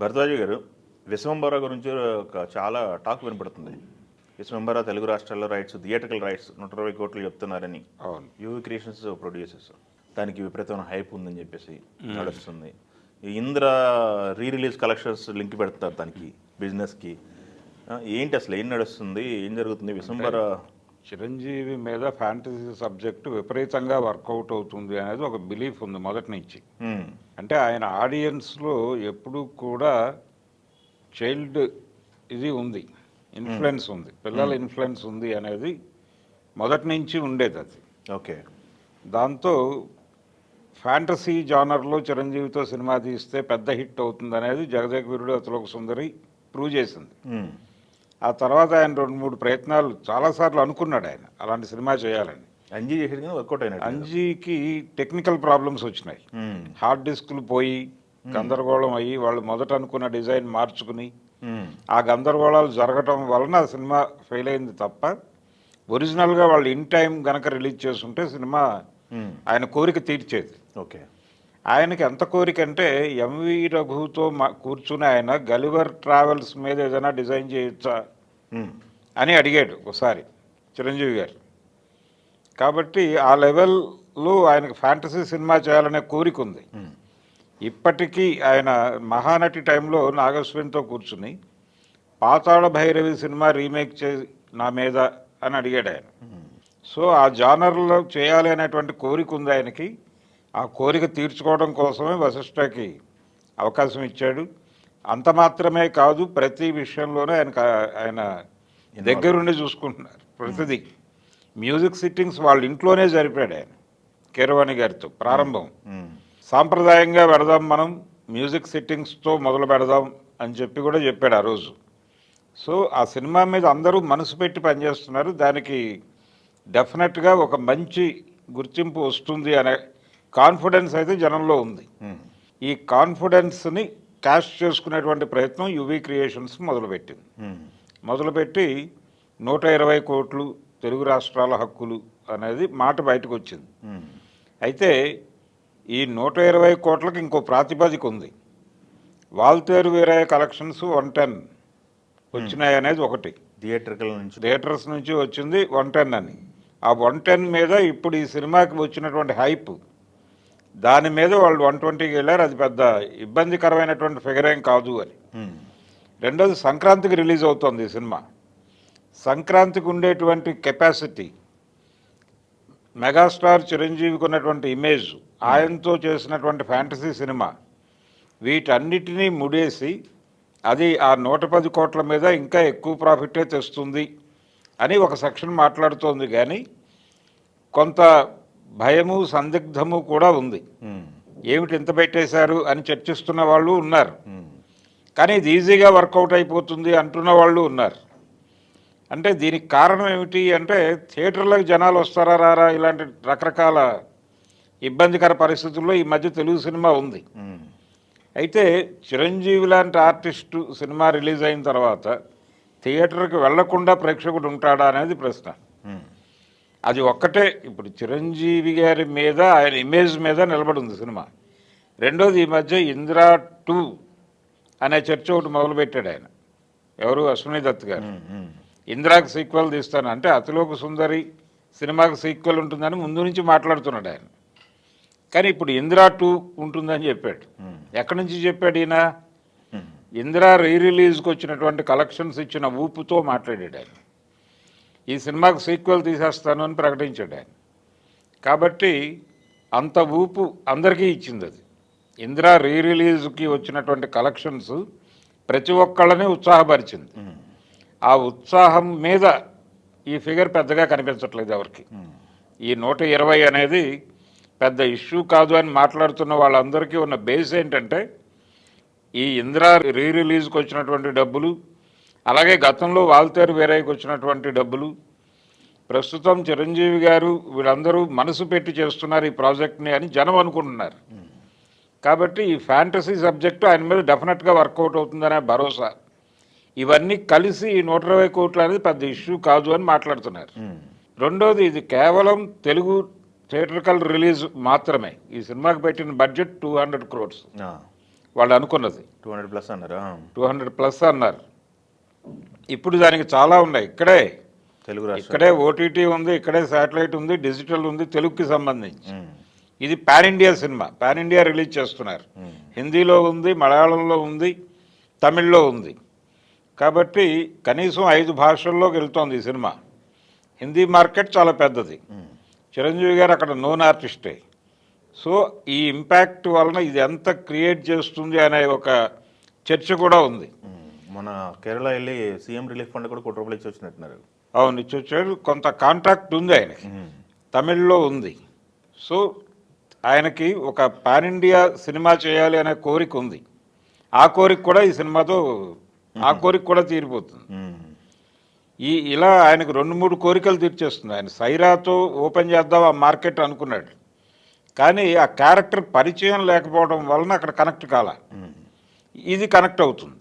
భరద్వాజ గారు, విశ్వంబర గురించి చాలా టాక్ వినపడుతుంది. విశ్వంబర తెలుగు రాష్ట్రాల్లో రైట్స్, థియేట్రికల్ రైట్స్ 120 కోట్లు చెప్తున్నారని. అవును. యూవీ క్రియేషన్స్ ప్రొడ్యూసర్స్ దానికి విపరీతమైన హైప్ ఉందని చెప్పేసి నడుస్తుంది. ఈ Indra re release collections link పెడతారు దానికి, బిజినెస్కి. ఏంటి అసలు ఏం నడుస్తుంది, ఏం జరుగుతుంది? విశ్వంబర చిరంజీవి మీద ఫ్యాంటసీ సబ్జెక్టు విపరీతంగా వర్కౌట్ అవుతుంది అనేది ఒక బిలీఫ్ ఉంది మొదటి నుంచి. అంటే ఆయన ఆడియన్స్లో ఎప్పుడూ కూడా చైల్డ్ ఇది ఉంది, ఇన్ఫ్లుయెన్స్ ఉంది, పిల్లల ఇన్ఫ్లుయెన్స్ ఉంది అనేది మొదటి నుంచి ఉండేది అది. ఓకే. దాంతో ఫ్యాంటసీ జానర్లో చిరంజీవితో సినిమా తీస్తే పెద్ద హిట్ అవుతుంది అనేది జగదేక వీరుడు అతిలోక సుందరి ప్రూవ్ చేసింది. ఆ తర్వాత ఆయన 2-3 ప్రయత్నాలు చాలాసార్లు అనుకున్నాడు ఆయన అలాంటి సినిమా చేయాలని. అంజీ చేసేది వర్కౌట్ అయినాడు. అంజీకి టెక్నికల్ ప్రాబ్లమ్స్ వచ్చినాయి, హార్డ్ డిస్క్లు పోయి గందరగోళం అయ్యి వాళ్ళు మొదట అనుకున్న డిజైన్ మార్చుకుని ఆ గందరగోళాలు జరగటం వలన ఆ సినిమా ఫెయిల్ అయింది తప్ప ఒరిజినల్గా వాళ్ళు ఇన్ టైం గనక రిలీజ్ చేస్తుంటే సినిమా ఆయన కోరిక తీర్చేది. ఓకే. ఆయనకి ఎంత కోరిక అంటే ఎంవి రఘుతో కూర్చుని ఆయన గలివర్ ట్రావెల్స్ మీద ఏదైనా డిజైన్ చేయొచ్చా అని అడిగాడు ఒకసారి చిరంజీవి గారు. కాబట్టి ఆ లెవెల్లో ఆయనకు ఫ్యాంటసీ సినిమా చేయాలనే కోరిక ఉంది. ఇప్పటికీ ఆయన మహానటి టైంలో నాగశ్విన్తో కూర్చుని పాతాళ భైరవి సినిమా రీమేక్ నా మీద అని అడిగాడు ఆయన. సో ఆ జానర్లో చేయాలి అనేటువంటి కోరిక ఉంది ఆయనకి. ఆ కోరిక తీర్చుకోవడం కోసమే వశిష్ఠకి అవకాశం ఇచ్చాడు. అంత మాత్రమే కాదు, ప్రతి విషయంలోనే ఆయన దగ్గరుండి చూసుకుంటున్నారు ప్రతిదీ. మ్యూజిక్ సిట్టింగ్స్ వాళ్ళ ఇంట్లోనే జరిపాడు ఆయన కీరవాణి గారితో. ప్రారంభం సాంప్రదాయంగా పెడదాం, మనం మ్యూజిక్ సిట్టింగ్స్తో మొదలు పెడదాం అని చెప్పి కూడా చెప్పాడు ఆ రోజు. సో ఆ సినిమా మీద అందరూ మనసు పెట్టి పనిచేస్తున్నారు. దానికి డెఫినెట్గా ఒక మంచి గుర్తింపు వస్తుంది అనే కాన్ఫిడెన్స్ అయితే జనంలో ఉంది. ఈ కాన్ఫిడెన్స్ని క్యాష్ చేసుకునేటువంటి ప్రయత్నం యువీ క్రియేషన్స్ మొదలుపెట్టింది. మొదలుపెట్టి 120 కోట్లు తెలుగు రాష్ట్రాల హక్కులు అనేది మాట బయటకు వచ్చింది. అయితే ఈ 120 కోట్లకి ఇంకో ప్రాతిపదిక ఉంది. వాల్తేరు వీరయ్య కలెక్షన్స్ 110 వచ్చినాయి అనేది ఒకటి. థియేటర్స్ నుంచి వచ్చింది 110 అని. ఆ 110 మీద ఇప్పుడు ఈ సినిమాకి వచ్చినటువంటి హైప్, దాని మీద వాళ్ళు 120కి వెళ్ళారు. అది పెద్ద ఇబ్బందికరమైనటువంటి ఫిగర్ ఏం కాదు అని. రెండోది, సంక్రాంతికి రిలీజ్ అవుతుంది ఈ సినిమా. సంక్రాంతికి ఉండేటువంటి కెపాసిటీ, మెగాస్టార్ చిరంజీవికి ఉన్నటువంటి ఇమేజ్, ఆయనతో చేసినటువంటి ఫ్యాంటసీ సినిమా, వీటన్నిటినీ ముడేసి అది ఆ 110 కోట్ల మీద ఇంకా ఎక్కువ ప్రాఫిటే తెస్తుంది అని ఒక సెక్షన్ మాట్లాడుతోంది. కానీ కొంత భయము సందిగ్ధము కూడా ఉంది. ఏమిటి ఇంత పెట్టేశారు అని చర్చిస్తున్న వాళ్ళు ఉన్నారు. కానీ ఇది ఈజీగా వర్కౌట్ అయిపోతుంది అంటున్న వాళ్ళు ఉన్నారు. అంటే దీనికి కారణం ఏమిటి అంటే, థియేటర్లకు జనాలు వస్తారా రారా ఇలాంటి రకరకాల ఇబ్బందికర పరిస్థితుల్లో ఈ మధ్య తెలుగు సినిమా ఉంది. అయితే చిరంజీవి లాంటి ఆర్టిస్టు సినిమా రిలీజ్ అయిన తర్వాత థియేటర్కి వెళ్లకుండా ప్రేక్షకుడు ఉంటాడా అనేది ప్రశ్న. అది ఒక్కటే ఇప్పుడు చిరంజీవి గారి మీద, ఆయన ఇమేజ్ మీద నిలబడింది సినిమా. రెండోది, ఈ మధ్య ఇందిరా 2 అనే చర్చ ఒకటి మొదలుపెట్టాడు ఆయన. ఎవరు? అశ్విని దత్ గారు. ఇందిరాకి సీక్వెల్ తీస్తాను అంటే అతిలోక సుందరి సినిమాకి సీక్వెల్ ఉంటుందని ముందు నుంచి మాట్లాడుతున్నాడు ఆయన. కానీ ఇప్పుడు ఇందిరా 2 ఉంటుందని చెప్పాడు. ఎక్కడి నుంచి చెప్పాడు ఈయన? ఇందిరా రీ రిలీజ్కి వచ్చినటువంటి కలెక్షన్స్ ఇచ్చిన ఊపుతో మాట్లాడాడు ఆయన. ఈ సినిమాకు సీక్వెల్ తీసేస్తాను అని ప్రకటించాడు ఆయన. కాబట్టి అంత ఊపు అందరికీ ఇచ్చింది అది. ఇందిరా రీ రిలీజ్కి వచ్చినటువంటి కలెక్షన్స్ ప్రతి ఒక్కళ్ళని ఉత్సాహపరిచింది. ఆ ఉత్సాహం మీద ఈ ఫిగర్ పెద్దగా కనిపించట్లేదు ఎవరికి. ఈ 120 అనేది పెద్ద ఇష్యూ కాదు అని మాట్లాడుతున్న వాళ్ళందరికీ ఉన్న బేస్ ఏంటంటే, ఈ ఇందిరా రీ రిలీజ్కి వచ్చినటువంటి డబ్బులు, అలాగే గతంలో వాల్తేరు వీరయ్యకి వచ్చినటువంటి డబ్బులు, ప్రస్తుతం చిరంజీవి గారు వీళ్ళందరూ మనసు పెట్టి చేస్తున్నారు ఈ ప్రాజెక్ట్ని అని జనం అనుకుంటున్నారు. కాబట్టి ఈ ఫ్యాంటసీ సబ్జెక్టు ఆయన మీద డెఫినెట్గా వర్కౌట్ అవుతుందనే భరోసా. ఇవన్నీ కలిసి ఈ 120 కోట్లు అనేది పెద్ద ఇష్యూ కాదు అని మాట్లాడుతున్నారు. రెండోది, ఇది కేవలం తెలుగు థియేట్రికల్ రిలీజ్ మాత్రమే. ఈ సినిమాకి పెట్టిన బడ్జెట్ 200 crores. వాళ్ళు అనుకున్నది. 200+ అన్నారా? 200+ అన్నారు. ఇప్పుడు దానికి చాలా ఉన్నాయి. ఇక్కడే తెలుగు రాష్ట్రాలు. ఇక్కడే ఓటీటీ ఉంది, ఇక్కడే శాటిలైట్ ఉంది, డిజిటల్ ఉంది, తెలుగుకి సంబంధించి. ఇది pan India cinema, pan India release చేస్తున్నారు. హిందీలో ఉంది, మలయాళంలో ఉంది, తమిళ్లో ఉంది. కాబట్టి కనీసం 5 భాషల్లోకి వెళ్తోంది ఈ సినిమా. హిందీ మార్కెట్ చాలా పెద్దది. చిరంజీవి గారు అక్కడ నోన్ ఆర్టిస్టే. సో ఈ ఇంపాక్ట్ వలన ఇది ఎంత క్రియేట్ చేస్తుంది అనే ఒక చర్చ కూడా ఉంది. మన కేరళ వెళ్ళి సీఎం రిలీఫ్ ఫండ్ కూడా 1 కోటి రూపాయలు ఇచ్చి వచ్చినట్టున్నారు. అవును, ఇచ్చి వచ్చాడు. కొంత కాంట్రాక్ట్ ఉంది ఆయనకి, తమిళ్లో ఉంది. సో ఆయనకి ఒక పాన్ ఇండియా సినిమా చేయాలి అనే కోరిక ఉంది. ఆ కోరిక కూడా ఈ సినిమాతో ఆ కోరిక కూడా తీరిపోతుంది. ఇలా ఆయనకు 2-3 కోరికలు తీర్చేస్తుంది. ఆయన సైరాతో ఓపెన్ చేద్దాం ఆ మార్కెట్ అనుకున్నాడు, కానీ ఆ క్యారెక్టర్ పరిచయం లేకపోవడం వలన అక్కడ కనెక్ట్ కాల. ఇది కనెక్ట్ అవుతుంది.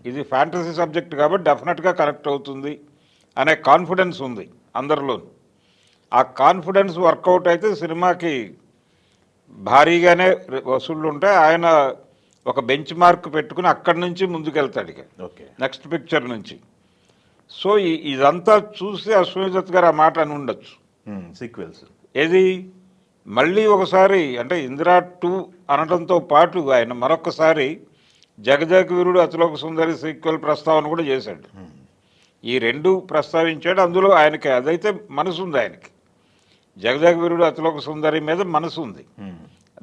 ఇది ఫ్యాంటసీ సబ్జెక్ట్ కాబట్టి డెఫినెట్గా కనెక్ట్ అవుతుంది అనే కాన్ఫిడెన్స్ ఉంది అందరిలోనూ. ఆ కాన్ఫిడెన్స్ వర్కౌట్ అయితే సినిమాకి భారీగానే వసూళ్ళు ఉంటాయి. ఆయన ఒక బెంచ్ మార్క్ పెట్టుకుని అక్కడి నుంచి ముందుకెళ్తాడు ఇక నెక్స్ట్ పిక్చర్ నుంచి. సో ఇదంతా చూసి అశ్విని దత్ గారు ఆ మాట అని ఉండొచ్చు. సీక్వెల్స్ ఏది మళ్ళీ ఒకసారి అంటే ఇందిరా 2 అనడంతో పాటు ఆయన మరొకసారి జగదేక వీరుడు అతిలోక సుందరి సీక్వెల్ ప్రస్తావన కూడా చేశాడు. ఈ 2 ప్రస్తావించాడు. అందులో ఆయనకి అదైతే మనసు ఉంది. ఆయనకి జగదేక వీరుడు అతిలోక సుందరి మీద మనసు ఉంది,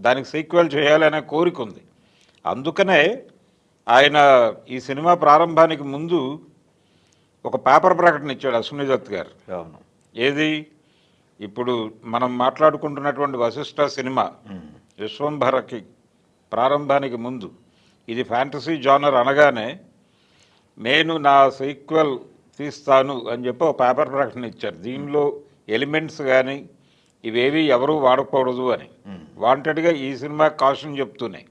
దానికి సీక్వెల్ చేయాలి అనే కోరిక ఉంది. అందుకనే ఆయన ఈ సినిమా ప్రారంభానికి ముందు ఒక పేపర్ ప్రకటన ఇచ్చాడు అశ్విని దత్ గారు. అవును. ఏది ఇప్పుడు మనం మాట్లాడుకుంటున్నటువంటి వశిష్ఠ సినిమా విశ్వంభరకి ప్రారంభానికి ముందు ఇది ఫ్యాంటసీ జానర్ అనగానే నేను నా సీక్వెల్ తీస్తాను అని చెప్పి ఒక పేపర్ ప్రకటన ఇచ్చారు. దీనిలో ఎలిమెంట్స్ కానీ ఇవేవి ఎవరూ వాడకూడదు అని వాంటెడ్గా ఈ సినిమా కాషన్ చెప్తూనే.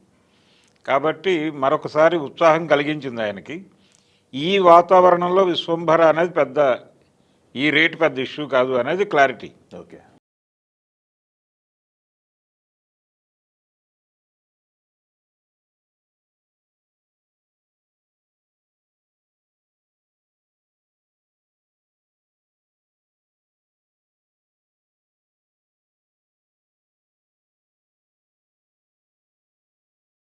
కాబట్టి మరొకసారి ఉత్సాహం కలిగించింది ఆయనకి. ఈ వాతావరణంలో విశ్వంభర అనేది పెద్ద ఈ రేటు పెద్ద ఇష్యూ కాదు అనేది క్లారిటీ. ఓకే.